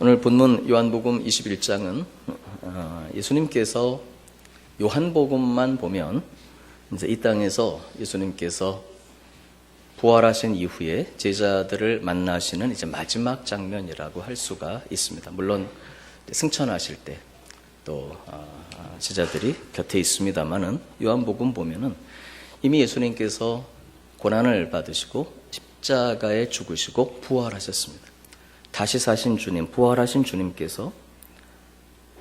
오늘 본문 요한복음 21장은 예수님께서 요한복음만 보면 이제 이 땅에서 예수님께서 부활하신 이후에 제자들을 만나시는 이제 마지막 장면이라고 할 수가 있습니다. 물론 승천하실 때 또 제자들이 곁에 있습니다만은 요한복음 보면은 이미 예수님께서 고난을 받으시고 십자가에 죽으시고 부활하셨습니다. 다시 사신 주님, 부활하신 주님께서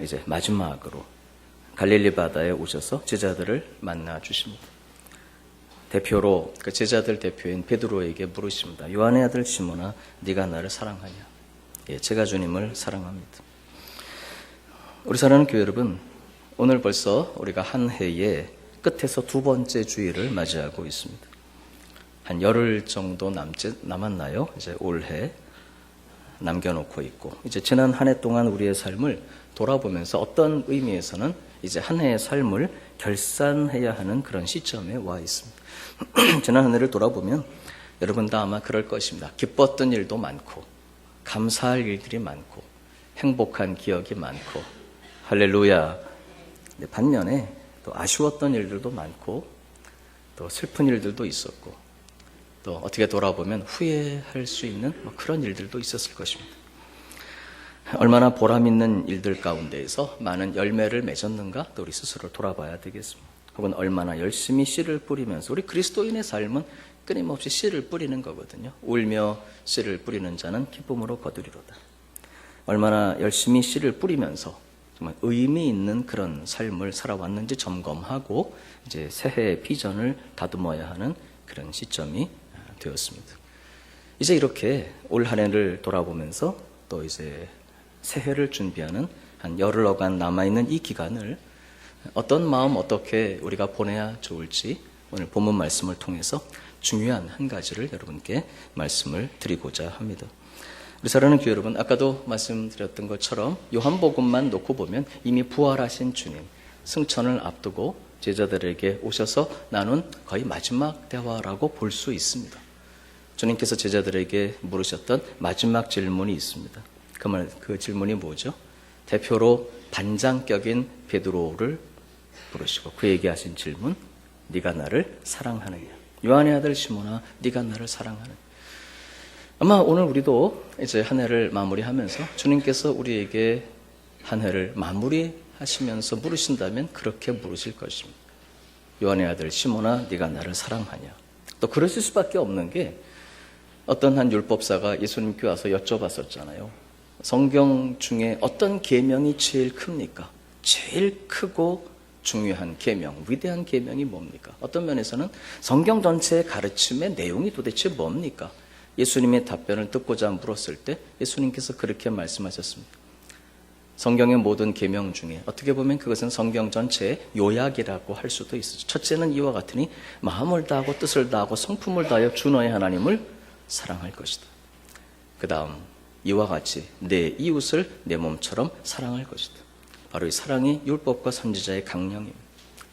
이제 마지막으로 갈릴리 바다에 오셔서 제자들을 만나 주십니다. 대표로 그 제자들 대표인 베드로에게 물으십니다. 요한의 아들 시몬아, 네가 나를 사랑하냐? 예, 제가 주님을 사랑합니다. 우리 사랑하는 교회 여러분, 오늘 벌써 우리가 한 해의 끝에서 두 번째 주일을 맞이하고 있습니다. 한 열흘 정도 남았나요? 이제 올해 남겨놓고 있고, 이제 지난 한 해 동안 우리의 삶을 돌아보면서 어떤 의미에서는 이제 한 해의 삶을 결산해야 하는 그런 시점에 와 있습니다. 지난 한 해를 돌아보면 여러분도 아마 그럴 것입니다. 기뻤던 일도 많고, 감사할 일들이 많고, 행복한 기억이 많고, 할렐루야. 반면에 또 아쉬웠던 일들도 많고, 또 슬픈 일들도 있었고, 또 어떻게 돌아보면 후회할 수 있는 그런 일들도 있었을 것입니다. 얼마나 보람 있는 일들 가운데에서 많은 열매를 맺었는가 또 우리 스스로 돌아봐야 되겠습니다. 혹은 얼마나 열심히 씨를 뿌리면서, 우리 그리스도인의 삶은 끊임없이 씨를 뿌리는 거거든요. 울며 씨를 뿌리는 자는 기쁨으로 거두리로다. 얼마나 열심히 씨를 뿌리면서 정말 의미 있는 그런 삶을 살아왔는지 점검하고 이제 새해의 비전을 다듬어야 하는 그런 시점이 되었습니다. 이제 이렇게 올 한 해를 돌아보면서 또 이제 새해를 준비하는 한 열흘여간 남아있는 이 기간을 어떤 마음 어떻게 우리가 보내야 좋을지 오늘 본문 말씀을 통해서 중요한 한 가지를 여러분께 말씀을 드리고자 합니다. 우리 사랑하는 교회 여러분, 아까도 말씀드렸던 것처럼 요한복음만 놓고 보면 이미 부활하신 주님, 승천을 앞두고 제자들에게 오셔서 나눈 거의 마지막 대화라고 볼 수 있습니다. 주님께서 제자들에게 물으셨던 마지막 질문이 있습니다. 그 질문이 뭐죠? 대표로 반장격인 베드로를 부르시고 그에게 하신 질문, 네가 나를 사랑하느냐? 요한의 아들 시몬아, 네가 나를 사랑하느냐? 아마 오늘 우리도 이제 한 해를 마무리하면서 주님께서 우리에게 한 해를 마무리하시면서 물으신다면 그렇게 물으실 것입니다. 요한의 아들 시몬아, 네가 나를 사랑하냐? 또 그러실 수밖에 없는 게 어떤 한 율법사가 예수님께 와서 여쭤봤었잖아요. 성경 중에 어떤 계명이 제일 큽니까? 제일 크고 중요한 계명, 위대한 계명이 뭡니까? 어떤 면에서는 성경 전체의 가르침의 내용이 도대체 뭡니까? 예수님의 답변을 듣고자 물었을 때 예수님께서 그렇게 말씀하셨습니다. 성경의 모든 계명 중에 어떻게 보면 그것은 성경 전체의 요약이라고 할 수도 있어요. 첫째는 이와 같으니 마음을 다하고 뜻을 다하고 성품을 다하여 주 너의 하나님을 사랑할 것이다. 그 다음 이와 같이 내 이웃을 내 몸처럼 사랑할 것이다. 바로 이 사랑이 율법과 선지자의 강령입니다.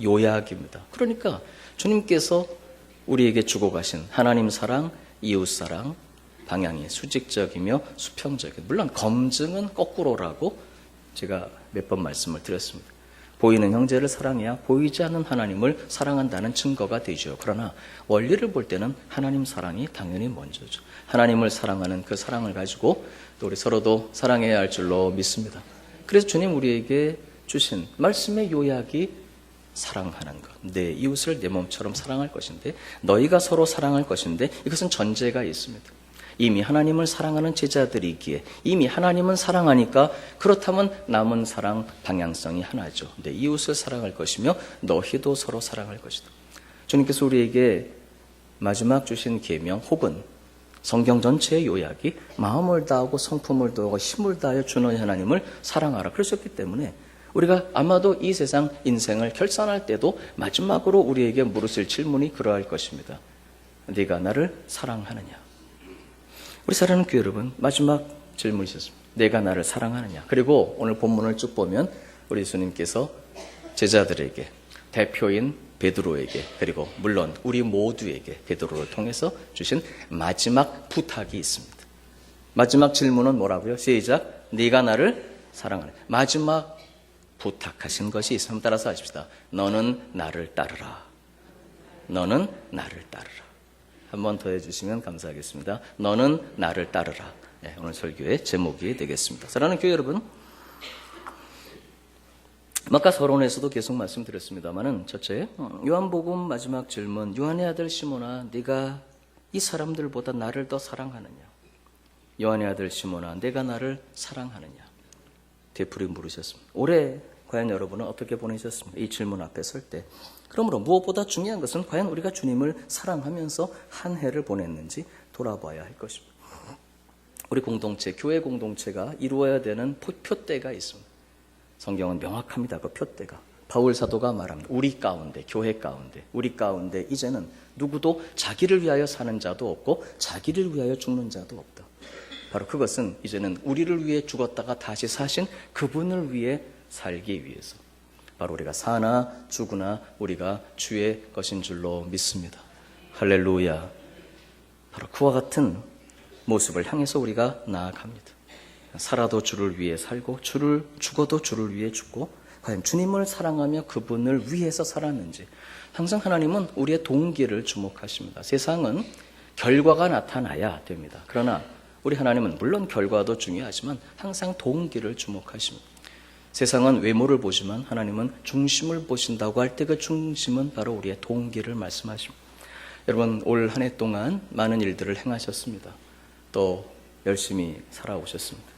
요약입니다. 그러니까 주님께서 우리에게 주고 가신 하나님 사랑, 이웃 사랑 방향이 수직적이며 수평적이다. 물론 검증은 거꾸로라고 제가 몇 번 말씀을 드렸습니다. 보이는 형제를 사랑해야 보이지 않는 하나님을 사랑한다는 증거가 되죠. 그러나 원리를 볼 때는 하나님 사랑이 당연히 먼저죠. 하나님을 사랑하는 그 사랑을 가지고 또 우리 서로도 사랑해야 할 줄로 믿습니다. 그래서 주님 우리에게 주신 말씀의 요약이 사랑하는 것, 내 이웃을 내 몸처럼 사랑할 것인데, 너희가 서로 사랑할 것인데, 이것은 전제가 있습니다. 이미 하나님을 사랑하는 제자들이기에 이미 하나님은 사랑하니까 그렇다면 남은 사랑 방향성이 하나죠. 내 이웃을 사랑할 것이며 너희도 서로 사랑할 것이다. 주님께서 우리에게 마지막 주신 계명 혹은 성경 전체의 요약이 마음을 다하고 성품을 다하고 힘을 다하여 주 너희 하나님을 사랑하라 그러셨기 때문에 우리가 아마도 이 세상 인생을 결산할 때도 마지막으로 우리에게 물으실 질문이 그러할 것입니다. 네가 나를 사랑하느냐? 우리 사랑하는 교회 여러분, 마지막 질문이셨습니다. 내가 나를 사랑하느냐? 그리고 오늘 본문을 쭉 보면 우리 예수님께서 제자들에게, 대표인 베드로에게, 그리고 물론 우리 모두에게 베드로를 통해서 주신 마지막 부탁이 있습니다. 마지막 질문은 뭐라고요? 시작. 네가 나를 사랑하느냐. 마지막 부탁하신 것이 있으면 따라서 하십시다. 너는 나를 따르라. 너는 나를 따르라. 한 번 더 해주시면 감사하겠습니다. 너는 나를 따르라. 네, 오늘 설교의 제목이 되겠습니다. 사랑하는 교회 여러분, 아까 서론에서도 계속 말씀드렸습니다마는 첫째, 요한복음 마지막 질문, 요한의 아들 시몬아, 네가 이 사람들보다 나를 더 사랑하느냐? 요한의 아들 시몬아, 내가 나를 사랑하느냐? 되풀이 물으셨습니다. 올해 과연 여러분은 어떻게 보내셨습니까? 이 질문 앞에 설 때. 그러므로 무엇보다 중요한 것은 과연 우리가 주님을 사랑하면서 한 해를 보냈는지 돌아봐야 할 것입니다. 우리 공동체, 교회 공동체가 이루어야 되는 표대가 있습니다. 성경은 명확합니다. 그 표대가. 바울 사도가 말합니다. 우리 가운데, 교회 가운데, 우리 가운데 이제는 누구도 자기를 위하여 사는 자도 없고 자기를 위하여 죽는 자도 없다. 바로 그것은 이제는 우리를 위해 죽었다가 다시 사신 그분을 위해 살기 위해서 바로 우리가 사나 죽으나 우리가 주의 것인 줄로 믿습니다. 할렐루야. 바로 그와 같은 모습을 향해서 우리가 나아갑니다. 살아도 주를 위해 살고 죽어도 주를 위해 죽고 과연 주님을 사랑하며 그분을 위해서 살았는지 항상 하나님은 우리의 동기를 주목하십니다. 세상은 결과가 나타나야 됩니다. 그러나 우리 하나님은 물론 결과도 중요하지만 항상 동기를 주목하십니다. 세상은 외모를 보지만 하나님은 중심을 보신다고 할 때 그 중심은 바로 우리의 동기를 말씀하십니다. 여러분 올 한 해 동안 많은 일들을 행하셨습니다. 또 열심히 살아오셨습니다.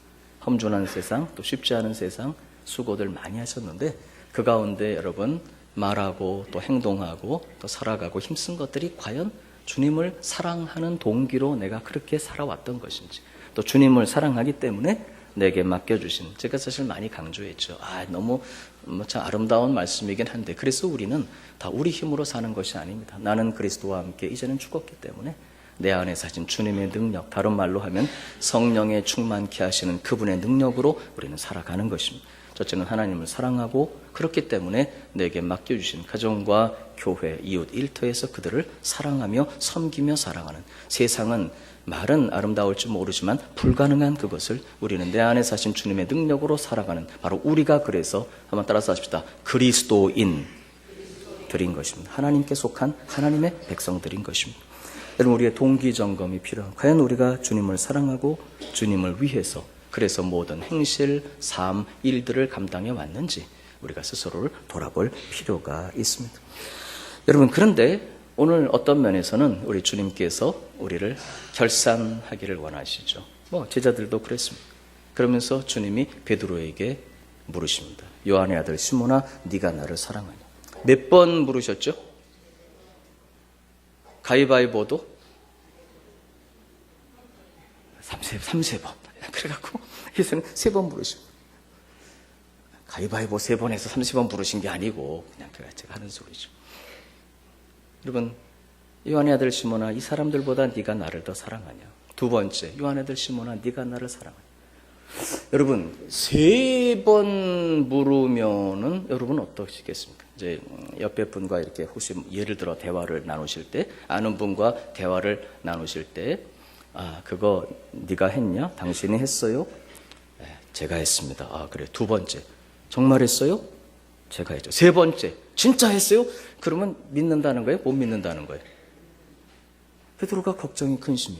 험준한 세상, 또 쉽지 않은 세상 수고들 많이 하셨는데 그 가운데 여러분 말하고 또 행동하고 또 살아가고 힘쓴 것들이 과연 주님을 사랑하는 동기로 내가 그렇게 살아왔던 것인지 또 주님을 사랑하기 때문에 내게 맡겨주신 제가 사실 많이 강조했죠. 너무 참 아름다운 말씀이긴 한데 그래서 우리는 다 우리 힘으로 사는 것이 아닙니다. 나는 그리스도와 함께 이제는 죽었기 때문에 내 안에 사신 주님의 능력, 다른 말로 하면 성령에 충만케 하시는 그분의 능력으로 우리는 살아가는 것입니다. 첫째는 하나님을 사랑하고 그렇기 때문에 내게 맡겨주신 가정과 교회, 이웃, 일터에서 그들을 사랑하며 섬기며 살아가는 세상은 말은 아름다울지 모르지만 불가능한 그것을 우리는 내 안에 사신 주님의 능력으로 살아가는 바로 우리가 그래서 한번 따라서 하십시다. 그리스도인들인 것입니다. 하나님께 속한 하나님의 백성들인 것입니다. 여러분 우리의 동기 점검이 필요한 과연 우리가 주님을 사랑하고 주님을 위해서 그래서 모든 행실, 삶, 일들을 감당해 왔는지 우리가 스스로를 돌아볼 필요가 있습니다. 여러분 그런데 오늘 어떤 면에서는 우리 주님께서 우리를 결산하기를 원하시죠. 제자들도 그랬습니다. 그러면서 주님이 베드로에게 물으십니다. 요한의 아들 시몬아 네가 나를 사랑하냐. 몇 번 물으셨죠? 가위바위보도 3번. 그래갖고 예수는 3번 부르십니다. 가위바위보 3번 해서 30번 부르신 게 아니고 그냥 제가 하는 소리죠. 여러분 요한의 아들 시몬아 이 사람들보다 네가 나를 더 사랑하냐. 두 번째 요한의 아들 시몬아 네가 나를 사랑하냐. 여러분 3번 물으면은 여러분 어떠시겠습니까? 이제 옆에 분과 이렇게 혹시 예를 들어 대화를 나누실 때 아는 분과 대화를 나누실 때 그거 네가 했냐? 당신이 했어요? 네, 제가 했습니다. 그래. 두 번째 정말 했어요? 제가 했죠. 세 번째 진짜 했어요? 그러면 믿는다는 거예요? 못 믿는다는 거예요? 베드로가 걱정이 근심이.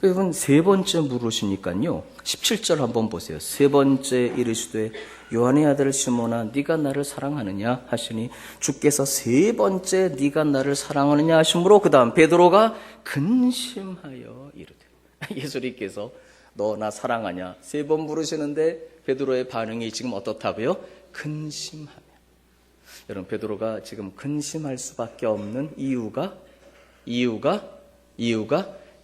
여러분 세 번째 물으시니까요. 17절 한번 보세요. 세 번째 이르시되 요한의 아들 시몬아 네가 나를 사랑하느냐 하시니 주께서 세 번째 네가 나를 사랑하느냐 하심으로 그 다음 베드로가 근심하여 이르되 예수님께서 너 나 사랑하냐 3번 물으시는데 베드로의 반응이 지금 어떻다고요? 근심하며. 여러분 베드로가 지금 근심할 수밖에 없는 이유가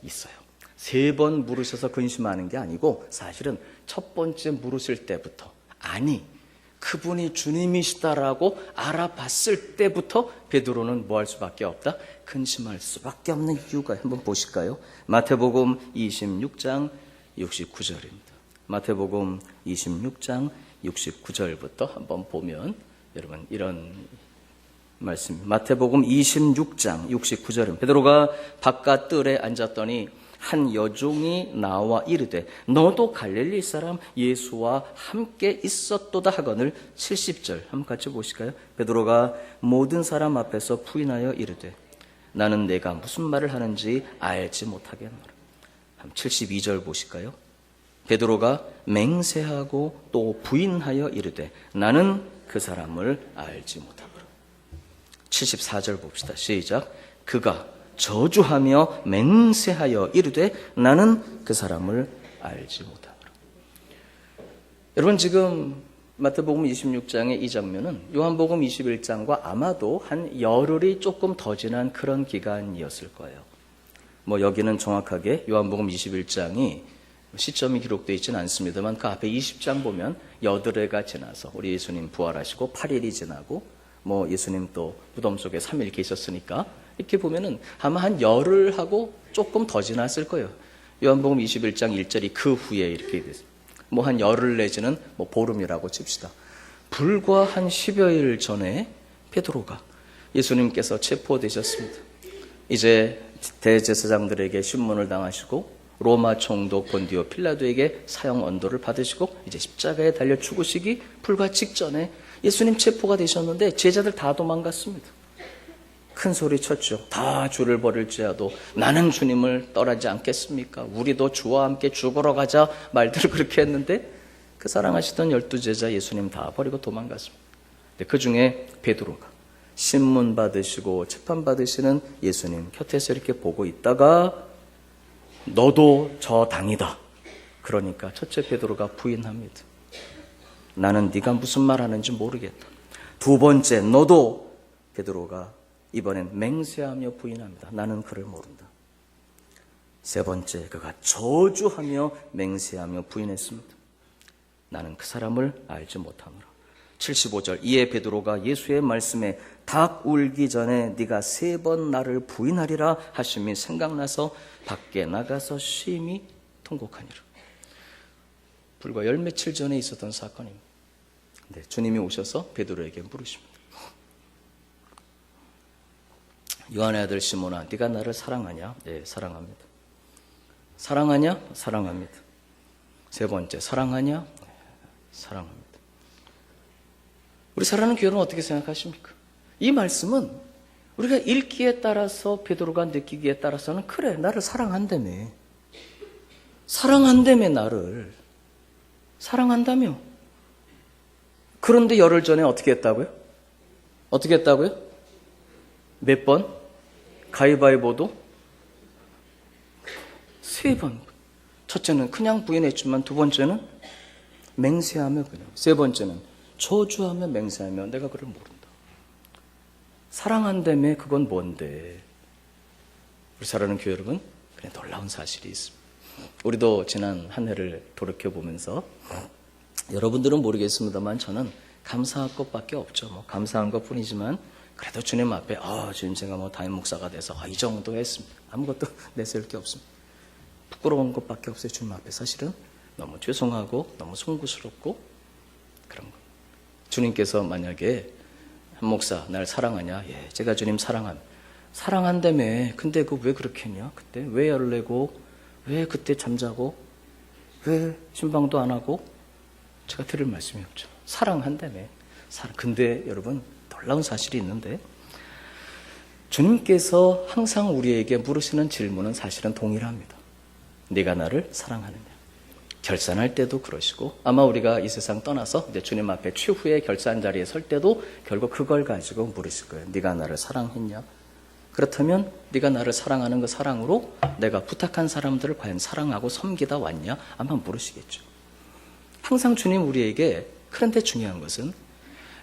있어요. 3번 물으셔서 근심하는 게 아니고 사실은 첫 번째 물으실 때부터 그분이 주님이시다라고 알아봤을 때부터 베드로는 뭐 할 수밖에 없다? 근심할 수밖에 없는 이유가 한번 보실까요? 마태복음 26장 69절입니다. 마태복음 26장 69절부터 한번 보면 여러분 이런 말씀. 마태복음 26장 69절입니다. 베드로가 바깥 뜰에 앉았더니 한 여종이 나와 이르되 너도 갈릴리 사람 예수와 함께 있었도다 하거늘. 70절 한번 같이 보실까요? 베드로가 모든 사람 앞에서 부인하여 이르되 나는 내가 무슨 말을 하는지 알지 못하겠노라. 72절 보실까요? 베드로가 맹세하고 또 부인하여 이르되 나는 그 사람을 알지 못하노라. 74절 봅시다. 시작. 그가 저주하며 맹세하여 이르되 나는 그 사람을 알지 못하노라. 여러분, 지금 마태복음 26장의 이 장면은 요한복음 21장과 아마도 한 열흘이 조금 더 지난 그런 기간이었을 거예요. 여기는 정확하게 요한복음 21장이 시점이 기록되어 있지는 않습니다만 그 앞에 20장 보면 여드레가 지나서 우리 예수님 부활하시고 8일이 지나고 예수님 또 무덤 속에 3일 계셨으니까 이렇게 보면은 아마 한 열흘하고 조금 더 지났을 거예요. 요한복음 21장 1절이 그 후에 이렇게 됐어요. 한 열흘 내지는 보름이라고 칩시다. 불과 한 10여일 전에 베드로가 예수님께서 체포되셨습니다. 이제 대제사장들에게 신문을 당하시고 로마 총독 본디오 필라도에게 사형 언도를 받으시고 이제 십자가에 달려 죽으시기 불과 직전에 예수님 체포가 되셨는데 제자들 다 도망갔습니다. 큰 소리 쳤죠. 다 주를 버릴지라도 나는 주님을 떠나지 않겠습니까? 우리도 주와 함께 죽으러 가자 말들을 그렇게 했는데 그 사랑하시던 12제자 예수님 다 버리고 도망갔습니다. 그 중에 베드로가 신문 받으시고 재판 받으시는 예수님 곁에서 이렇게 보고 있다가 너도 저 당이다. 그러니까 첫째 베드로가 부인합니다. 나는 네가 무슨 말 하는지 모르겠다. 두 번째 너도 베드로가 이번엔 맹세하며 부인합니다. 나는 그를 모른다. 세 번째 그가 저주하며 맹세하며 부인했습니다. 나는 그 사람을 알지 못하노라. 75절 이에 베드로가 예수의 말씀에 닭 울기 전에 네가 3번 나를 부인하리라 하심이 생각나서 밖에 나가서 심히 통곡하니라. 불과 열 며칠 전에 있었던 사건입니다. 네, 주님이 오셔서 베드로에게 물으십니다. 요한의 아들 시몬아, 네가 나를 사랑하냐? 네, 사랑합니다. 사랑하냐? 사랑합니다. 세 번째, 사랑하냐? 네, 사랑합니다. 우리 사랑하는 교회는 어떻게 생각하십니까? 이 말씀은 우리가 읽기에 따라서 베드로가 느끼기에 따라서는 그래, 나를 사랑한다며. 사랑한다며, 나를. 사랑한다며. 그런데 열흘 전에 어떻게 했다고요? 어떻게 했다고요? 몇 번? 가위바위보도? 3번. 첫째는 그냥 부인했지만 두 번째는 맹세하며 그냥. 세 번째는 저주하며 맹세하며 내가 그를 모른다. 사랑한다며 그건 뭔데? 우리 사랑하는 교회 여러분, 그냥 놀라운 사실이 있습니다. 우리도 지난 한 해를 돌이켜보면서 여러분들은 모르겠습니다만 저는 감사할 것밖에 없죠. 감사한 것뿐이지만 그래도 주님 앞에 주님 제가 담임 목사가 돼서 이 정도 했습니다. 아무것도 내세울 게 없습니다. 부끄러운 것밖에 없어요. 주님 앞에 사실은 너무 죄송하고 너무 송구스럽고 그런 거. 주님께서 만약에 한 목사 날 사랑하냐? 예, 제가 주님 사랑한다며. 근데 그 왜 그렇게 했냐? 그때 왜 열을 내고 왜 그때 잠자고 왜 신방도 안 하고? 제가 드릴 말씀이 없죠. 사랑한다며. 근데 여러분 놀라운 사실이 있는데 주님께서 항상 우리에게 물으시는 질문은 사실은 동일합니다. 네가 나를 사랑하느냐? 결산할 때도 그러시고 아마 우리가 이 세상 떠나서 이제 주님 앞에 최후의 결산 자리에 설 때도 결국 그걸 가지고 물으실 거예요. 네가 나를 사랑했냐? 그렇다면 네가 나를 사랑하는 그 사랑으로 내가 부탁한 사람들을 과연 사랑하고 섬기다 왔냐? 아마 물으시겠죠. 항상 주님 우리에게 그런데 중요한 것은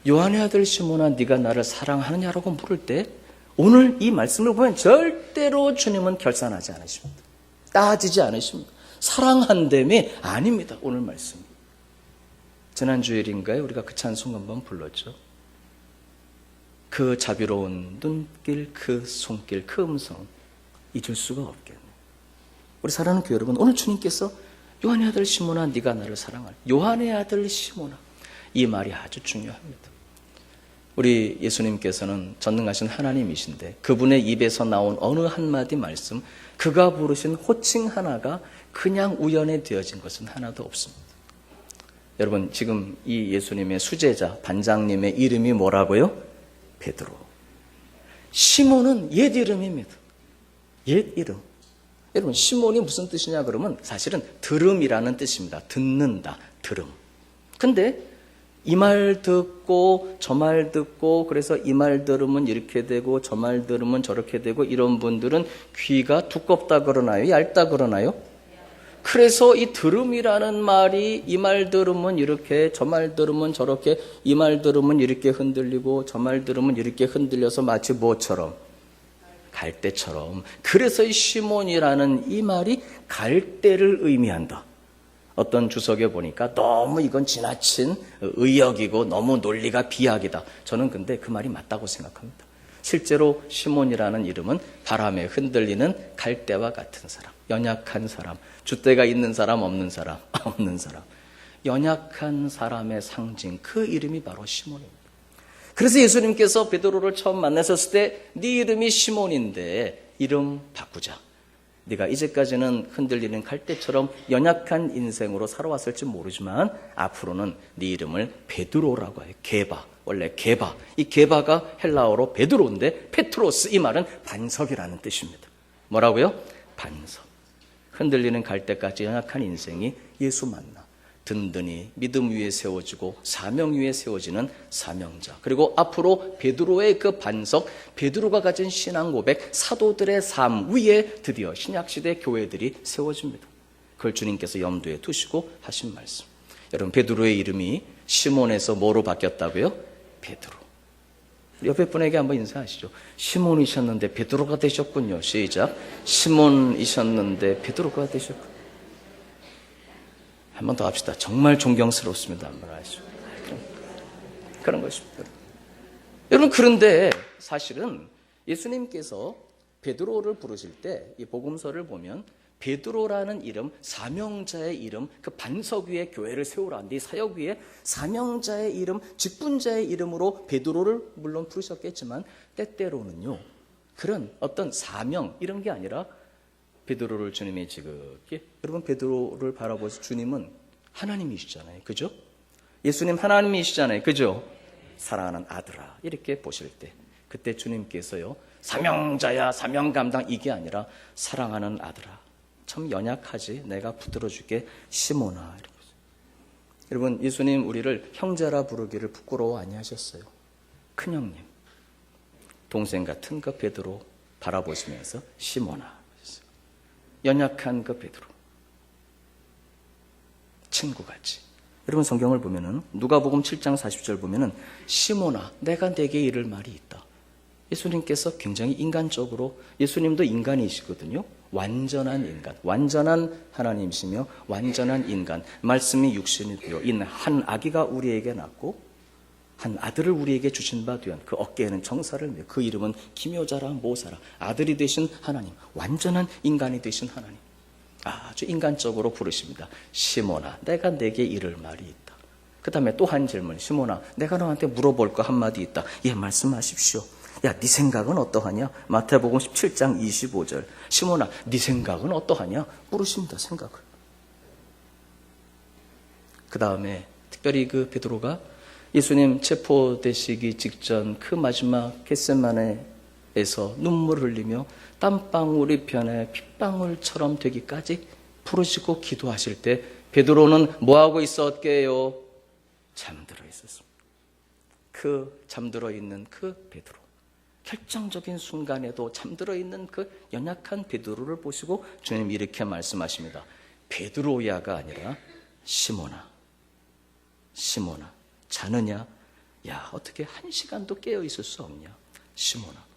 요한의 아들 시몬아 네가 나를 사랑하느냐라고 물을 때 오늘 이 말씀을 보면 절대로 주님은 결산하지 않으십니다. 따지지 않으십니다. 사랑한다며 아닙니다. 오늘 말씀. 지난 주일인가에 우리가 그 찬송 한번 불렀죠. 그 자비로운 눈길, 그 손길, 그 음성 잊을 수가 없겠네요. 우리 사랑하는 교회 여러분, 오늘 주님께서 요한의 아들 시몬아 네가 나를 사랑하라. 요한의 아들 시몬아, 이 말이 아주 중요합니다. 우리 예수님께서는 전능하신 하나님이신데 그분의 입에서 나온 어느 한마디 말씀, 그가 부르신 호칭 하나가 그냥 우연에 되어진 것은 하나도 없습니다. 여러분, 지금 이 예수님의 수제자, 반장님의 이름이 뭐라고요? 베드로. 시몬은 옛 이름입니다. 옛 이름. 여러분, 시몬이 무슨 뜻이냐 그러면 사실은 들음이라는 뜻입니다. 듣는다, 들음. 근데 이 말 듣고 저 말 듣고 그래서 이 말 들으면 이렇게 되고 저 말 들으면 저렇게 되고 이런 분들은 귀가 두껍다 그러나요? 얇다 그러나요? 그래서 이 들음이라는 말이 이 말 들으면 이렇게 저 말 들으면 저렇게 이 말 들으면 이렇게 흔들리고 저 말 들으면 이렇게 흔들려서 마치 뭐처럼? 갈대처럼. 그래서 이 시몬이라는 이 말이 갈대를 의미한다. 어떤 주석에 보니까 너무 이건 지나친 의역이고 너무 논리가 비약이다. 저는 근데 그 말이 맞다고 생각합니다. 실제로 시몬이라는 이름은 바람에 흔들리는 갈대와 같은 사람, 연약한 사람, 줏대가 있는 사람, 없는 사람, 없는 사람, 연약한 사람의 상징, 그 이름이 바로 시몬입니다. 그래서 예수님께서 베드로를 처음 만나셨을 때 네 이름이 시몬인데 이름 바꾸자. 네가 이제까지는 흔들리는 갈대처럼 연약한 인생으로 살아왔을지 모르지만 앞으로는 네 이름을 베드로라고 해요. 게바. 원래 게바. 이 게바가 헬라어로 베드로인데 페트로스, 이 말은 반석이라는 뜻입니다. 뭐라고요? 반석. 흔들리는 갈대까지 연약한 인생이 예수 만나 든든히 믿음 위에 세워지고 사명 위에 세워지는 사명자. 그리고 앞으로 베드로의 그 반석, 베드로가 가진 신앙 고백, 사도들의 삶 위에 드디어 신약시대 교회들이 세워집니다. 그걸 주님께서 염두에 두시고 하신 말씀. 여러분, 베드로의 이름이 시몬에서 뭐로 바뀌었다고요? 베드로. 옆에 분에게 한번 인사하시죠. 시몬이셨는데 베드로가 되셨군요. 시작. 시몬이셨는데 베드로가 되셨군요. 한 번 더 합시다. 정말 존경스럽습니다. 한번 하시죠. 그런 것입니다. 여러분, 그런데 사실은 예수님께서 베드로를 부르실 때 이 복음서를 보면 베드로라는 이름, 사명자의 이름, 그 반석 위에 교회를 세우라. 네 사역 위에 사명자의 이름, 직분자의 이름으로 베드로를 물론 부르셨겠지만 때때로는요, 그런 어떤 사명 이런 게 아니라 베드로를 주님이 지극히, 여러분 베드로를 바라보셔서 주님은 하나님이시잖아요. 그죠? 예수님 하나님이시잖아요. 그죠? 사랑하는 아들아 이렇게 보실 때 그때 주님께서요, 사명자야 사명 감당 이게 아니라 사랑하는 아들아 참 연약하지 내가 붙들어줄게 시몬아 이렇게. 여러분, 예수님 우리를 형제라 부르기를 부끄러워 아니하셨어요. 큰형님, 동생 같은 그 베드로 바라보시면서 시몬아, 연약한 그 베드로, 친구같이. 여러분, 성경을 보면은 누가복음 7장 40절 보면은 시몬아 내가 네게 이를 말이 있다. 예수님께서 굉장히 인간적으로, 예수님도 인간이시거든요. 완전한 인간, 완전한 하나님이시며 완전한 인간, 말씀이 육신이 되어 있는 한 아기가 우리에게 낳고 한 아들을 우리에게 주신 바 되었. 그 어깨에는 정사를 메고 그 이름은 기묘자라 모사라. 아들이 되신 하나님, 완전한 인간이 되신 하나님, 아주 인간적으로 부르십니다. 시몬아 내가 네게 이를 말이 있다. 그 다음에 또 한 질문. 시몬아 내가 너한테 물어볼 거 한마디 있다. 예, 말씀하십시오. 야, 네 생각은 어떠하냐? 마태복음 17장 25절. 시몬아 네 생각은 어떠하냐? 물으십니다. 생각을. 그 다음에 특별히 그 베드로가 예수님 체포되시기 직전 그 마지막 겟세마네에서 눈물 흘리며 땀방울이 변해 핏방울처럼 되기까지 부르시고 기도하실 때 베드로는 뭐하고 있었게요? 잠들어 있었습니다. 그 잠들어 있는 그 베드로, 결정적인 순간에도 잠들어 있는 그 연약한 베드로를 보시고 주님 이렇게 말씀하십니다. 베드로야가 아니라 시몬아, 시몬아 자느냐? 야, 어떻게 한 시간도 깨어 있을 수 없냐? 시몬아.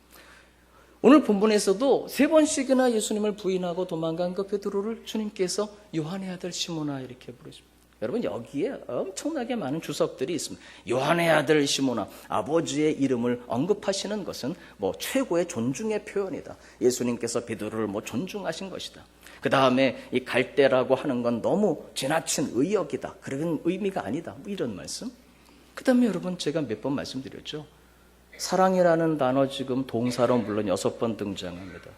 오늘 본문에서도 3번씩이나 예수님을 부인하고 도망간 그 베드로를 주님께서 요한의 아들 시몬아 이렇게 부르십니다. 여러분, 여기에 엄청나게 많은 주석들이 있습니다. 요한의 아들 시몬아, 아버지의 이름을 언급하시는 것은 뭐 최고의 존중의 표현이다. 예수님께서 베드로를 뭐 존중하신 것이다. 그 다음에 이 갈대라고 하는 건 너무 지나친 의역이다. 그런 의미가 아니다. 뭐 이런 말씀. 그 다음에 여러분, 제가 몇 번 말씀드렸죠. 사랑이라는 단어 지금 동사로 물론 6번 등장합니다.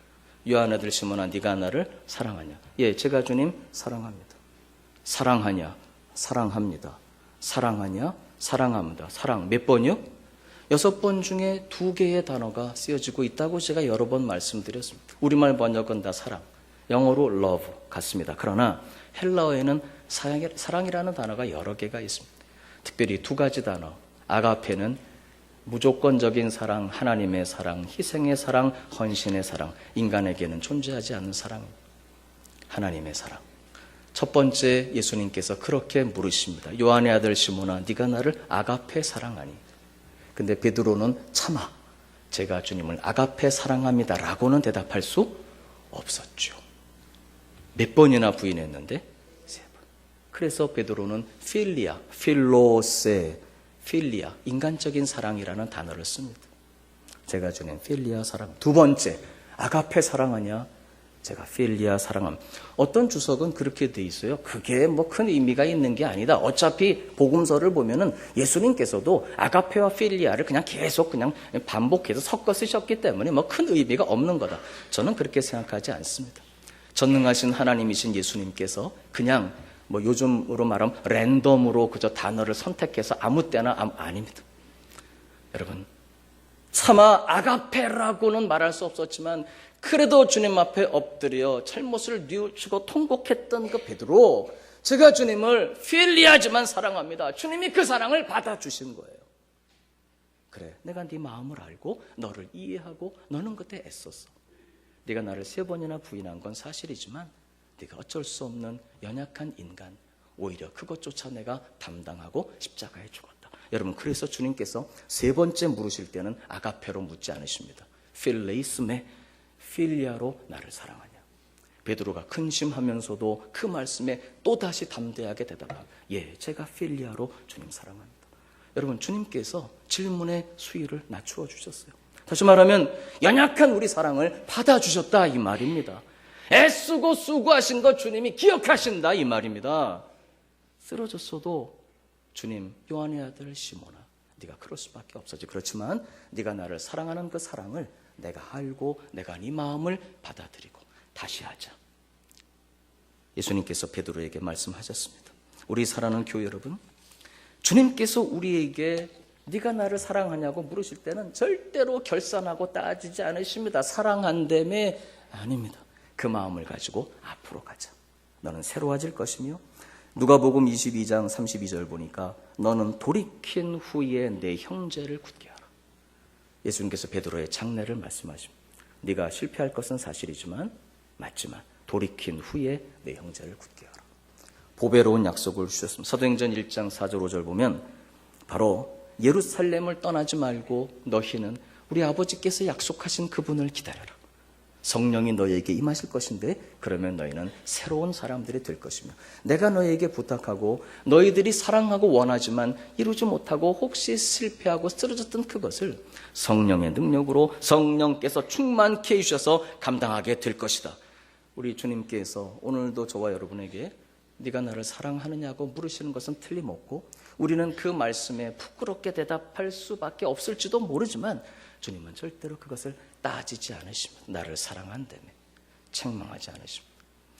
요한아들 시몬아 네가 나를 사랑하냐? 예, 제가 주님 사랑합니다. 사랑하냐? 사랑합니다. 사랑하냐? 사랑합니다. 사랑 몇 번이요? 6번 중에 2개의 단어가 쓰여지고 있다고 제가 여러 번 말씀드렸습니다. 우리말 번역은 다 사랑, 영어로 love 같습니다. 그러나 헬라어에는 사랑이라는 단어가 여러 개가 있습니다. 특별히 2가지 단어, 아가페는 무조건적인 사랑, 하나님의 사랑, 희생의 사랑, 헌신의 사랑, 인간에게는 존재하지 않는 사랑입니다. 하나님의 사랑. 첫 번째 예수님께서 그렇게 물으십니다. 요한의 아들 시몬아 네가 나를 아가페 사랑하니? 근데 베드로는 참아 제가 주님을 아가페 사랑합니다 라고는 대답할 수 없었죠. 몇 번이나 부인했는데? 3번. 그래서 베드로는 필리아, 필로세, 필리아, 인간적인 사랑이라는 단어를 씁니다. 제가 주님 필리아 사랑. 2번째, 아가페 사랑하냐? 제가 필리아 사랑함. 어떤 주석은 그렇게 돼 있어요. 그게 뭐 큰 의미가 있는 게 아니다. 어차피 복음서를 보면은 예수님께서도 아가페와 필리아를 그냥 계속 그냥 반복해서 섞어 쓰셨기 때문에 뭐 큰 의미가 없는 거다. 저는 그렇게 생각하지 않습니다. 전능하신 하나님이신 예수님께서 그냥 뭐 요즘으로 말하면 랜덤으로 그저 단어를 선택해서 아무 때나 아닙니다. 여러분, 차마 아가페라고는 말할 수 없었지만 그래도 주님 앞에 엎드려 잘못을 뉘우치고 통곡했던 그 베드로, 제가 주님을 필리하지만 사랑합니다. 주님이 그 사랑을 받아주신 거예요. 그래, 내가 네 마음을 알고 너를 이해하고 너는 그때 애썼어. 네가 나를 3번이나 부인한 건 사실이지만 네가 어쩔 수 없는 연약한 인간, 오히려 그것조차 내가 담당하고 십자가에 죽었다. 여러분, 그래서 주님께서 3번째 물으실 때는 아가페로 묻지 않으십니다. 필레이스메, 필리아로 나를 사랑하냐? 베드로가 근심하면서도 그 말씀에 또다시 담대하게 대답하고, 예, 제가 필리아로 주님 사랑합니다. 여러분, 주님께서 질문의 수위를 낮추어 주셨어요. 다시 말하면 연약한 우리 사랑을 받아주셨다 이 말입니다. 애쓰고 수고하신 거 주님이 기억하신다 이 말입니다. 쓰러졌어도 주님, 요한의 아들 시몬아, 네가 그럴 수밖에 없었지. 그렇지만 네가 나를 사랑하는 그 사랑을 내가 알고 내가 네 마음을 받아들이고 다시 하자. 예수님께서 베드로에게 말씀하셨습니다. 우리 사랑하는 교회 여러분, 주님께서 우리에게 네가 나를 사랑하냐고 물으실 때는 절대로 결산하고 따지지 않으십니다. 사랑한다며 아닙니다. 그 마음을 가지고 앞으로 가자. 너는 새로워질 것이며, 누가복음 22장 32절 보니까 너는 돌이킨 후에 내 형제를 굳게 하라. 예수님께서 베드로의 장례를 말씀하십니다. 네가 실패할 것은 사실이지만 맞지만 돌이킨 후에 내 형제를 굳게 하라. 보배로운 약속을 주셨습니다. 사도행전 1장 4절 5절 보면 바로 예루살렘을 떠나지 말고 너희는 우리 아버지께서 약속하신 그분을 기다려라. 성령이 너희에게 임하실 것인데 그러면 너희는 새로운 사람들이 될 것이며, 내가 너희에게 부탁하고 너희들이 사랑하고 원하지만 이루지 못하고 혹시 실패하고 쓰러졌던 그것을 성령의 능력으로 성령께서 충만케 해주셔서 감당하게 될 것이다. 우리 주님께서 오늘도 저와 여러분에게 네가 나를 사랑하느냐고 물으시는 것은 틀림없고, 우리는 그 말씀에 부끄럽게 대답할 수밖에 없을지도 모르지만 주님은 절대로 그것을 따지지 않으십니다. 나를 사랑한다며 책망하지 않으십니다.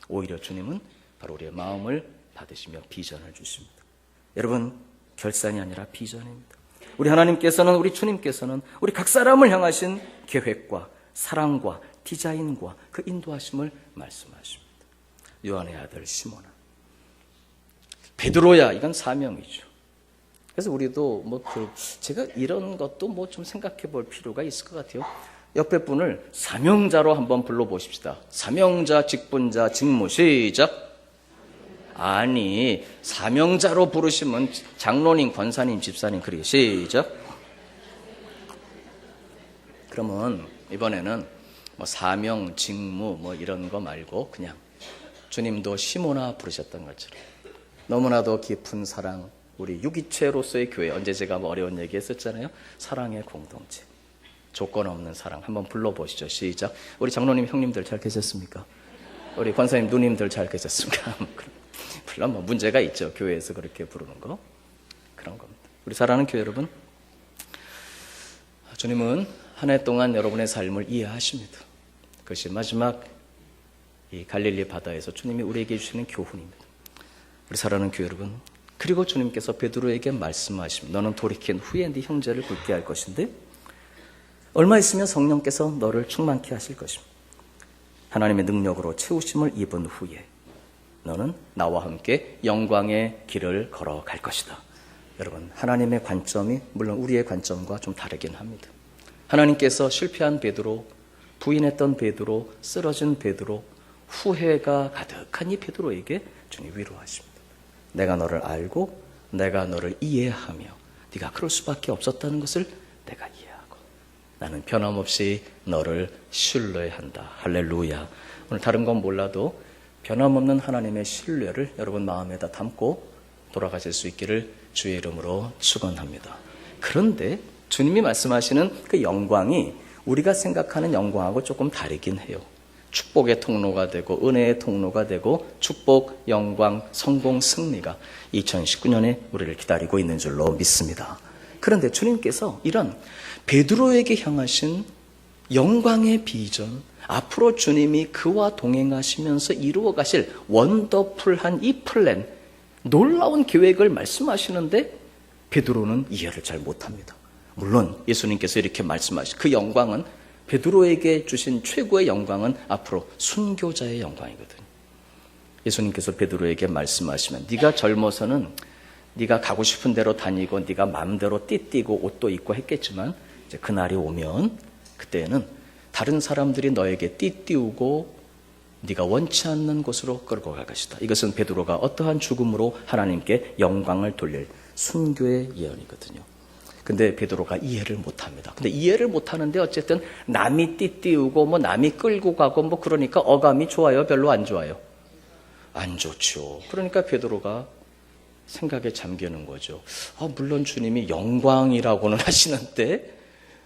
오히려 주님은 바로 우리의 마음을 받으시며 비전을 주십니다. 여러분, 결산이 아니라 비전입니다. 우리 하나님께서는, 우리 주님께서는 우리 각 사람을 향하신 계획과 사랑과 디자인과 그 인도하심을 말씀하십니다. 요한의 아들 시몬아, 베드로야, 이건 사명이죠. 그래서 우리도 제가 이런 것도 좀 생각해 볼 필요가 있을 것 같아요. 옆에 분을 사명자로 한번 불러보십시다. 사명자, 직분자, 직무, 시작. 아니, 사명자로 부르시면 장로님, 권사님, 집사님, 그리고 시작. 그러면 이번에는 사명, 직무 이런 거 말고 그냥 주님도 시몬아 부르셨던 것처럼 너무나도 깊은 사랑, 우리 유기체로서의 교회, 언제 제가 어려운 얘기 했었잖아요. 사랑의 공동체, 조건 없는 사랑. 한번 불러보시죠. 시작. 우리 장로님, 형님들 잘 계셨습니까? 우리 권사님, 누님들 잘 계셨습니까? 물론 문제가 있죠. 교회에서 그렇게 부르는 거. 그런 겁니다. 우리 사랑하는 교회 여러분, 주님은 한 해 동안 여러분의 삶을 이해하십니다. 그것이 마지막 이 갈릴리 바다에서 주님이 우리에게 주시는 교훈입니다. 우리 사랑하는 교회 여러분, 그리고 주님께서 베드로에게 말씀하십니다. 너는 돌이킨 후에 네 형제를 굵게 할 것인데 얼마 있으면 성령께서 너를 충만케 하실 것입니다. 하나님의 능력으로 채우심을 입은 후에 너는 나와 함께 영광의 길을 걸어갈 것이다. 여러분, 하나님의 관점이 물론 우리의 관점과 좀 다르긴 합니다. 하나님께서 실패한 베드로, 부인했던 베드로, 쓰러진 베드로, 후회가 가득한 이 베드로에게 주님 위로하십니다. 내가 너를 알고 내가 너를 이해하며 네가 그럴 수밖에 없었다는 것을 내가 이해하고 나는 변함없이 너를 신뢰한다. 할렐루야. 오늘 다른 건 몰라도 변함없는 하나님의 신뢰를 여러분 마음에다 담고 돌아가실 수 있기를 주의 이름으로 축원합니다. 그런데 주님이 말씀하시는 그 영광이 우리가 생각하는 영광하고 조금 다르긴 해요. 축복의 통로가 되고 은혜의 통로가 되고 축복, 영광, 성공, 승리가 2019년에 우리를 기다리고 있는 줄로 믿습니다. 그런데 주님께서 이런 베드로에게 향하신 영광의 비전, 앞으로 주님이 그와 동행하시면서 이루어 가실 원더풀한 이 플랜, 놀라운 계획을 말씀하시는데 베드로는 이해를 잘 못합니다. 물론 예수님께서 이렇게 말씀하신 그 영광은 베드로에게 주신 최고의 영광은 앞으로 순교자의 영광이거든요. 예수님께서 베드로에게 말씀하시면 네가 젊어서는 네가 가고 싶은 대로 다니고 네가 마음대로 띠띠고 옷도 입고 했겠지만 이제 그날이 오면 그때는 다른 사람들이 너에게 띠띠우고 네가 원치 않는 곳으로 끌고 갈 것이다. 이것은 베드로가 어떠한 죽음으로 하나님께 영광을 돌릴 순교의 예언이거든요. 근데 베드로가 이해를 못합니다. 근데 이해를 못하는데 어쨌든 남이 띠띠우고 뭐 남이 끌고 가고 뭐 그러니까 어감이 좋아요? 별로 안 좋아요? 안 좋죠. 그러니까 베드로가 생각에 잠기는 거죠. 물론 주님이 영광이라고는 하시는데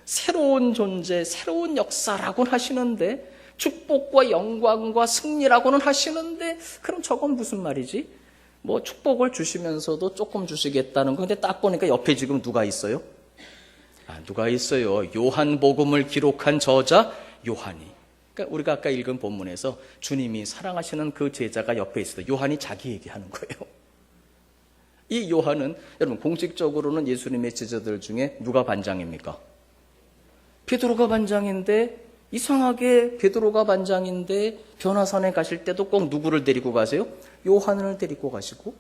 새로운 존재, 새로운 역사라고는 하시는데 축복과 영광과 승리라고는 하시는데 그럼 저건 무슨 말이지? 뭐 축복을 주시면서도 조금 주시겠다는 거. 근데 딱 보니까 옆에 지금 누가 있어요? 누가 있어요? 요한복음을 기록한 저자 요한이. 그러니까 우리가 아까 읽은 본문에서 주님이 사랑하시는 그 제자가 옆에 있어요. 요한이 자기 얘기하는 거예요. 이 요한은 여러분 공식적으로는 예수님의 제자들 중에 누가 반장입니까? 베드로가 반장인데 이상하게 베드로가 반장인데 변화산에 가실 때도 꼭 누구를 데리고 가세요? 요한을 데리고 가시고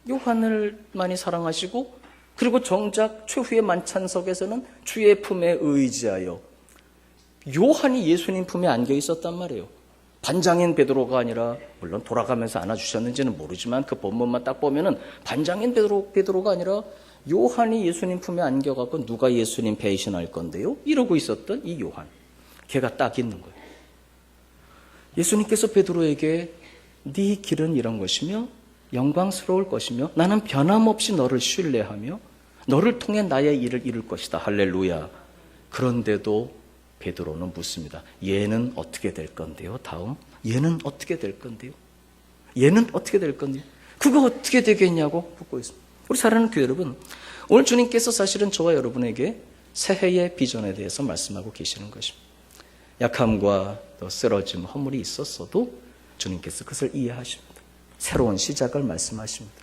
요한을 많이 사랑하시고 그리고 정작 최후의 만찬석에서는 주의 품에 의지하여 요한이 예수님 품에 안겨 있었단 말이에요. 반장인 베드로가 아니라 물론 돌아가면서 안아주셨는지는 모르지만 그 본문만 딱 보면은 반장인 베드로가 아니라 요한이 예수님 품에 안겨갖고 누가 예수님 배신할 건데요? 이러고 있었던 이 요한. 걔가 딱 있는 거예요. 예수님께서 베드로에게 네 길은 이런 것이며 영광스러울 것이며 나는 변함없이 너를 신뢰하며 너를 통해 나의 일을 이룰 것이다. 할렐루야. 그런데도 베드로는 묻습니다. 얘는 어떻게 될 건데요? 다음. 얘는 어떻게 될 건데요? 얘는 어떻게 될 건데요? 그거 어떻게 되겠냐고 묻고 있습니다. 우리 사랑하는 교회 여러분, 오늘 주님께서 사실은 저와 여러분에게 새해의 비전에 대해서 말씀하고 계시는 것입니다. 약함과 또 쓰러짐, 허물이 있었어도 주님께서 그것을 이해하십니다. 새로운 시작을 말씀하십니다.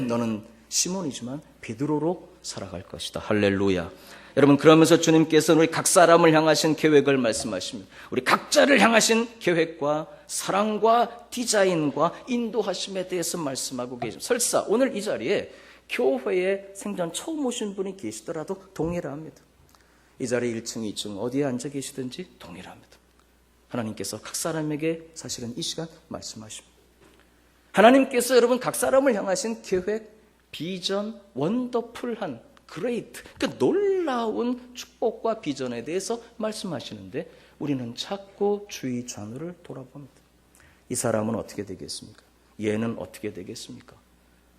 너는 시몬이지만 베드로로 살아갈 것이다. 할렐루야. 여러분, 그러면서 주님께서는 우리 각 사람을 향하신 계획을 말씀하십니다. 우리 각자를 향하신 계획과 사랑과 디자인과 인도하심에 대해서 말씀하고 계십니다. 설사 오늘 이 자리에 교회에 생전 처음 오신 분이 계시더라도 동일합니다. 이 자리에 1층, 2층 어디에 앉아 계시든지 동일합니다. 하나님께서 각 사람에게 사실은 이 시간 말씀하십니다. 하나님께서 여러분 각 사람을 향하신 계획, 비전, 원더풀한 그레이트, 그 놀라운 축복과 비전에 대해서 말씀하시는데 우리는 자꾸 주의 좌우를 돌아봅니다. 이 사람은 어떻게 되겠습니까? 얘는 어떻게 되겠습니까?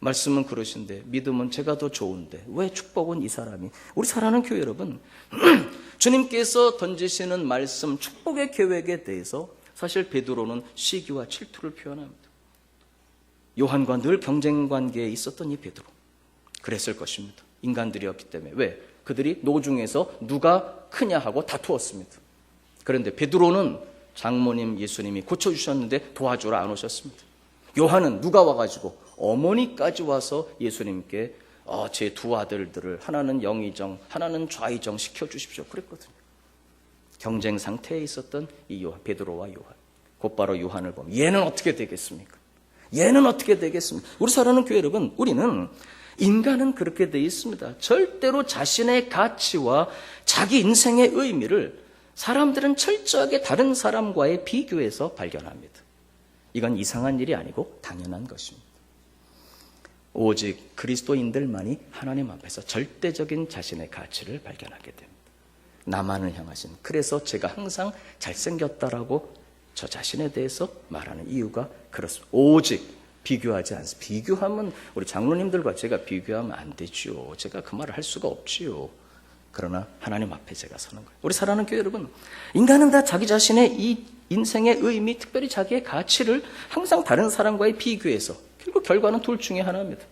말씀은 그러신데 믿음은 제가 더 좋은데 왜 축복은 이 사람이? 우리 사랑하는 교회 여러분, 주님께서 던지시는 말씀, 축복의 계획에 대해서 사실 베드로는 시기와 질투를 표현합니다. 요한과 늘 경쟁 관계에 있었던 이 베드로, 그랬을 것입니다. 인간들이었기 때문에. 왜? 그들이 노중에서 누가 크냐 하고 다투었습니다. 그런데 베드로는 장모님 예수님이 고쳐주셨는데 도와주러 안 오셨습니다. 요한은 누가 와가지고 어머니까지 와서 예수님께 제 두 아들들을 하나는 영의정 하나는 좌의정 시켜주십시오 그랬거든요. 경쟁 상태에 있었던 이 베드로와 요한, 곧바로 요한을 보면 얘는 어떻게 되겠습니까? 얘는 어떻게 되겠습니까? 우리 사랑하는 교회 여러분, 우리는 인간은 그렇게 되어 있습니다. 절대로 자신의 가치와 자기 인생의 의미를 사람들은 철저하게 다른 사람과의 비교해서 발견합니다. 이건 이상한 일이 아니고 당연한 것입니다. 오직 그리스도인들만이 하나님 앞에서 절대적인 자신의 가치를 발견하게 됩니다. 나만을 향하신, 그래서 제가 항상 잘생겼다라고 저 자신에 대해서 말하는 이유가 그렇습니다. 오직 비교하지 않습니다. 비교하면 우리 장로님들과 제가 비교하면 안 되죠. 제가 그 말을 할 수가 없지요. 그러나 하나님 앞에 제가 서는 거예요. 우리 사랑하는 교회 여러분, 인간은 다 자기 자신의 이 인생의 의미, 특별히 자기의 가치를 항상 다른 사람과의 비교해서 결국 결과는 둘 중에 하나입니다.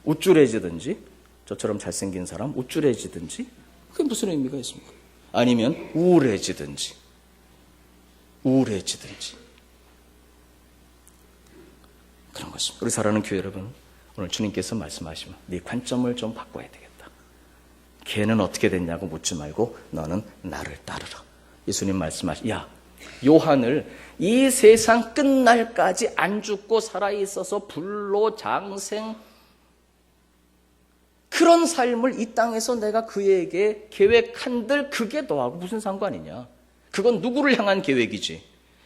우쭐해지든지, 저처럼 잘생긴 사람 우쭐해지든지, 그게 무슨 의미가 있습니까? 아니면 우울해지든지 그런 것입니다. 우리 사랑하는 교회 여러분, 오늘 주님께서 말씀하시면 네 관점을 좀 바꿔야 되겠다. 걔는 어떻게 됐냐고 묻지 말고 너는 나를 따르라. 예수님 야, 요한을 이 세상 끝날까지 안 죽고 살아있어서 불로 장생, 그런 삶을 이 땅에서 내가 그에게 계획한들 그게 너하고 무슨 상관이냐. 그건 누구를 향한 계획이지?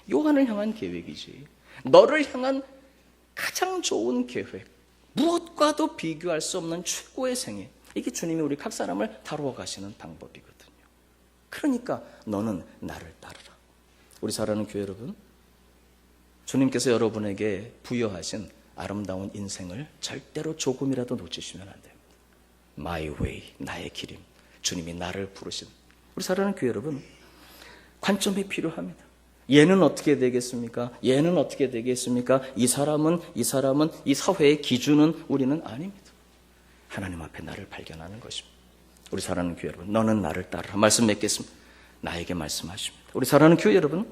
요한을 향한 계획이지. 너를 향한 가장 좋은 계획, 무엇과도 비교할 수 없는 최고의 생애, 이게 주님이 우리 각 사람을 다루어 가시는 방법이거든요. 그러니까 너는 나를 따르라. 우리 사랑하는 교회 여러분, 주님께서 여러분에게 부여하신 아름다운 인생을 절대로 조금이라도 놓치시면 안 됩니다. My way, 나의 길임. 주님이 나를 부르신 우리 사랑하는 교회 여러분, 관점이 필요합니다. 얘는 어떻게 되겠습니까? 얘는 어떻게 되겠습니까? 이 사람은 이 사회의 기준은 우리는 아닙니다. 하나님 앞에 나를 발견하는 것입니다. 우리 사랑하는 교회 여러분, 너는 나를 따르라. 말씀 맺겠습니다. 나에게 말씀하십니다. 우리 사랑하는 교회 여러분,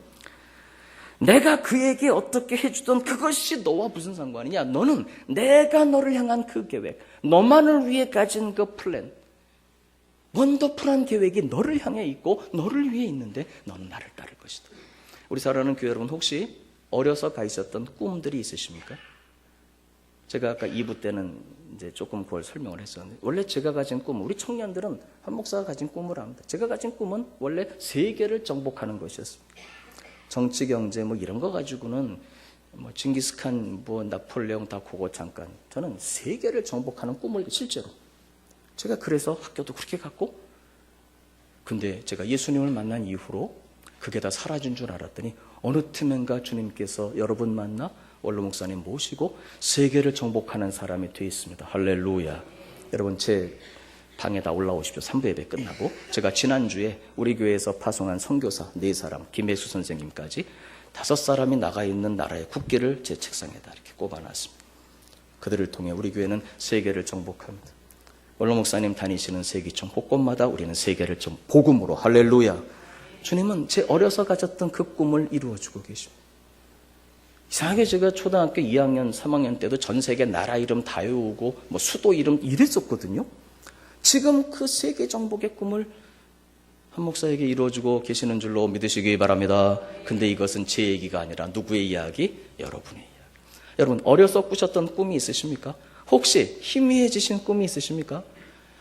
내가 그에게 어떻게 해주던 그것이 너와 무슨 상관이냐? 너는 내가 너를 향한 그 계획, 너만을 위해 가진 그 플랜, 원더풀한 계획이 너를 향해 있고 너를 위해 있는데 너는 나를 따를 것이다. 우리 사랑하는 교회 여러분, 혹시 어려서 가지셨던 꿈들이 있으십니까? 제가 아까 2부 때는 이제 조금 그걸 설명을 했었는데, 원래 제가 가진 꿈, 우리 청년들은 한 목사가 가진 꿈을 압니다. 제가 가진 꿈은 원래 세계를 정복하는 것이었습니다. 정치, 경제 뭐 이런 거 가지고는 뭐 징기스칸, 뭐 나폴레옹 다 그거 잠깐. 저는 세계를 정복하는 꿈을 실제로. 제가 그래서 학교도 그렇게 갔고, 근데 제가 예수님을 만난 이후로 그게 다 사라진 줄 알았더니 어느 틈엔가 주님께서 여러분 만나 원로 목사님 모시고 세계를 정복하는 사람이 되어 있습니다. 할렐루야. 여러분 제 방에다 올라오십시오. 3부 예배 끝나고. 제가 지난주에 우리 교회에서 파송한 선교사 4사람, 김혜수 선생님까지 5사람이 나가 있는 나라의 국기를 제 책상에다 이렇게 꼽아놨습니다. 그들을 통해 우리 교회는 세계를 정복합니다. 원로 목사님 다니시는 세기청 곳곳마다 우리는 세계를 복음으로, 할렐루야. 주님은 제 어려서 가졌던 그 꿈을 이루어주고 계십니다. 이상하게 제가 초등학교 2학년, 3학년 때도 전 세계 나라 이름 다 외우고 뭐 수도 이름 이랬었거든요. 지금 그 세계 정복의 꿈을 한 목사에게 이루어주고 계시는 줄로 믿으시기 바랍니다. 근데 이것은 제 얘기가 아니라 누구의 이야기? 여러분의 이야기. 여러분 어려서 꾸셨던 꿈이 있으십니까? 혹시 희미해지신 꿈이 있으십니까?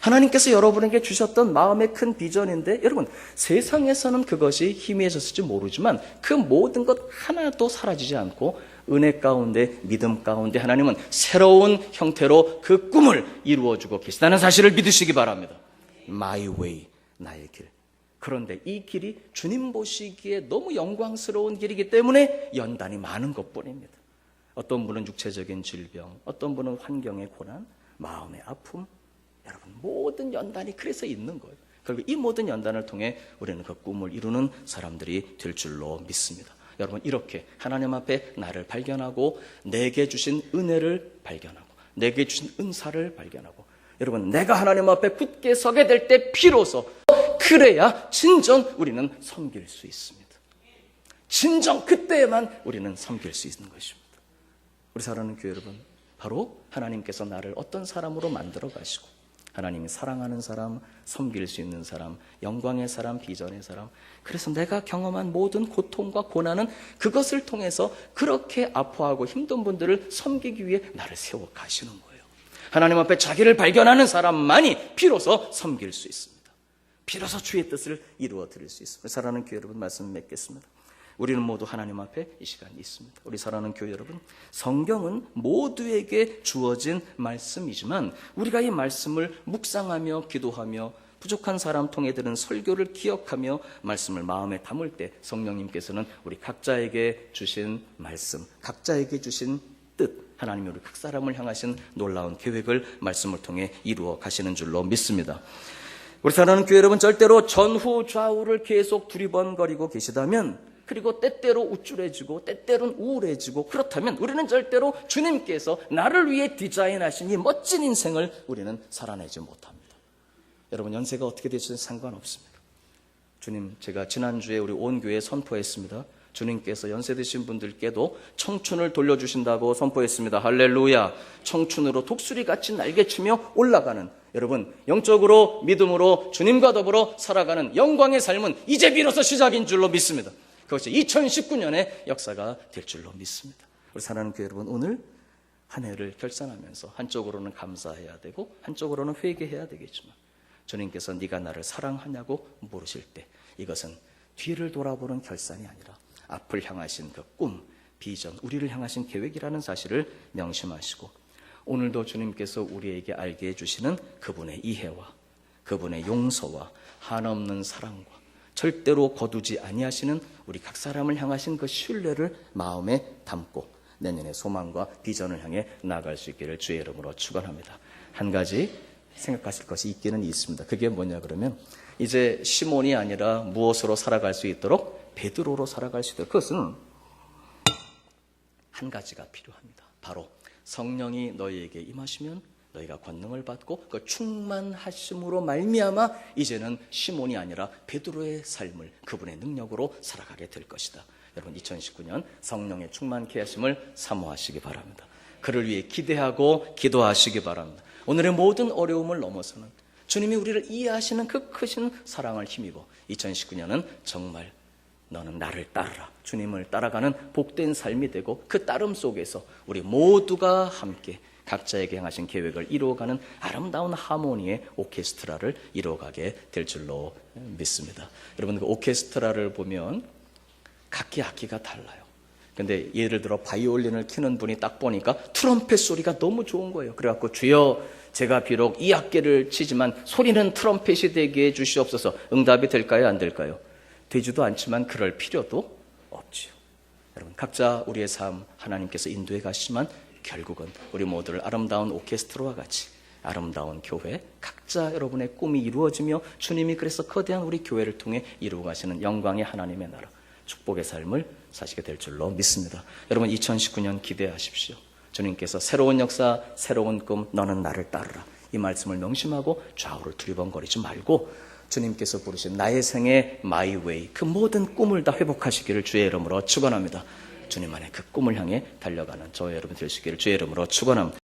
하나님께서 여러분에게 주셨던 마음의 큰 비전인데, 여러분 세상에서는 그것이 희미해졌을지 모르지만 그 모든 것 하나도 사라지지 않고 은혜 가운데, 믿음 가운데 하나님은 새로운 형태로 그 꿈을 이루어주고 계시다는 사실을 믿으시기 바랍니다. My way, 나의 길. 그런데 이 길이 주님 보시기에 너무 영광스러운 길이기 때문에 연단이 많은 것뿐입니다. 어떤 분은 육체적인 질병, 어떤 분은 환경의 고난, 마음의 아픔, 여러분 모든 연단이 그래서 있는 거예요. 그리고 이 모든 연단을 통해 우리는 그 꿈을 이루는 사람들이 될 줄로 믿습니다. 여러분 이렇게 하나님 앞에 나를 발견하고 내게 주신 은혜를 발견하고 내게 주신 은사를 발견하고 여러분, 내가 하나님 앞에 굳게 서게 될 때 비로소 그래야 진정 우리는 섬길 수 있습니다. 진정 그때에만 우리는 섬길 수 있는 것입니다. 우리 사랑하는 교회 여러분, 바로 하나님께서 나를 어떤 사람으로 만들어 가시고 하나님이 사랑하는 사람, 섬길 수 있는 사람, 영광의 사람, 비전의 사람, 그래서 내가 경험한 모든 고통과 고난은 그것을 통해서 그렇게 아파하고 힘든 분들을 섬기기 위해 나를 세워 가시는 거예요. 하나님 앞에 자기를 발견하는 사람만이 비로소 섬길 수 있습니다. 비로소 주의 뜻을 이루어 드릴 수 있습니다. 사랑하는 교회 여러분, 말씀 맺겠습니다. 우리는 모두 하나님 앞에 이 시간이 있습니다. 우리 사랑하는 교회 여러분, 성경은 모두에게 주어진 말씀이지만 우리가 이 말씀을 묵상하며 기도하며 부족한 사람 통해 들은 설교를 기억하며 말씀을 마음에 담을 때 성령님께서는 우리 각자에게 주신 말씀, 각자에게 주신 뜻, 하나님이 우리 각 사람을 향하신 놀라운 계획을 말씀을 통해 이루어 가시는 줄로 믿습니다. 우리 사랑하는 교회 여러분, 절대로 전후 좌우를 계속 두리번거리고 계시다면, 그리고 때때로 우쭐해지고 때때로는 우울해지고, 그렇다면 우리는 절대로 주님께서 나를 위해 디자인하신 이 멋진 인생을 우리는 살아내지 못합니다. 여러분, 연세가 어떻게 되시든 상관없습니다. 주님, 제가 지난주에 우리 온 교회에 선포했습니다. 주님께서 연세 드신 분들께도 청춘을 돌려주신다고 선포했습니다. 할렐루야. 청춘으로 독수리같이 날개치며 올라가는, 여러분, 영적으로 믿음으로 주님과 더불어 살아가는 영광의 삶은 이제 비로소 시작인 줄로 믿습니다. 그것이 2019년의 역사가 될 줄로 믿습니다. 우리 사랑하는 교회 여러분, 오늘 한 해를 결산하면서 한쪽으로는 감사해야 되고 한쪽으로는 회개해야 되겠지만, 주님께서 네가 나를 사랑하냐고 물으실 때 이것은 뒤를 돌아보는 결산이 아니라 앞을 향하신 그 꿈, 비전, 우리를 향하신 계획이라는 사실을 명심하시고, 오늘도 주님께서 우리에게 알게 해주시는 그분의 이해와 그분의 용서와 한없는 사랑과 절대로 거두지 아니하시는 우리 각 사람을 향하신 그 신뢰를 마음에 담고 내년의 소망과 비전을 향해 나아갈 수 있기를 주의 이름으로 축원합니다. 한 가지 생각하실 것이 있기는 있습니다. 그게 뭐냐 그러면, 이제 시몬이 아니라 무엇으로 살아갈 수 있도록? 베드로로 살아갈 수 있도록. 그것은 한 가지가 필요합니다. 바로 성령이 너희에게 임하시면 너희가 권능을 받고 그 충만하심으로 말미암아 이제는 시몬이 아니라 베드로의 삶을 그분의 능력으로 살아가게 될 것이다. 여러분, 2019년 성령의 충만케 하심을 사모하시기 바랍니다. 그를 위해 기대하고 기도하시기 바랍니다. 오늘의 모든 어려움을 넘어서는 주님이 우리를 이해하시는 그 크신 사랑을 힘입어 2019년은 정말 너는 나를 따르라, 주님을 따라가는 복된 삶이 되고, 그 따름 속에서 우리 모두가 함께 각자에게 향하신 계획을 이루어가는 아름다운 하모니의 오케스트라를 이루어가게 될 줄로 믿습니다. 여러분, 그 오케스트라를 보면 각기 악기가 달라요. 근데 예를 들어 바이올린을 키는 분이 딱 보니까 트럼펫 소리가 너무 좋은 거예요. 그래갖고 주여, 제가 비록 이 악기를 치지만 소리는 트럼펫이 되게 해주시옵소서. 응답이 될까요? 안 될까요? 되지도 않지만 그럴 필요도 없지요. 여러분, 각자 우리의 삶 하나님께서 인도해 가시지만 결국은 우리 모두를 아름다운 오케스트라와 같이 아름다운 교회, 각자 여러분의 꿈이 이루어지며 주님이 그래서 거대한 우리 교회를 통해 이루어 가시는 영광의 하나님의 나라, 축복의 삶을 사시게 될 줄로 믿습니다. 여러분, 2019년 기대하십시오. 주님께서 새로운 역사, 새로운 꿈, 너는 나를 따르라, 이 말씀을 명심하고 좌우를 두리번거리지 말고 주님께서 부르신 나의 생애 마이 웨이, 그 모든 꿈을 다 회복하시기를 주의 이름으로 축원합니다. 주님 안에 그 꿈을 향해 달려가는 저와 여러분 되시기를 주의 이름으로 축원합니다.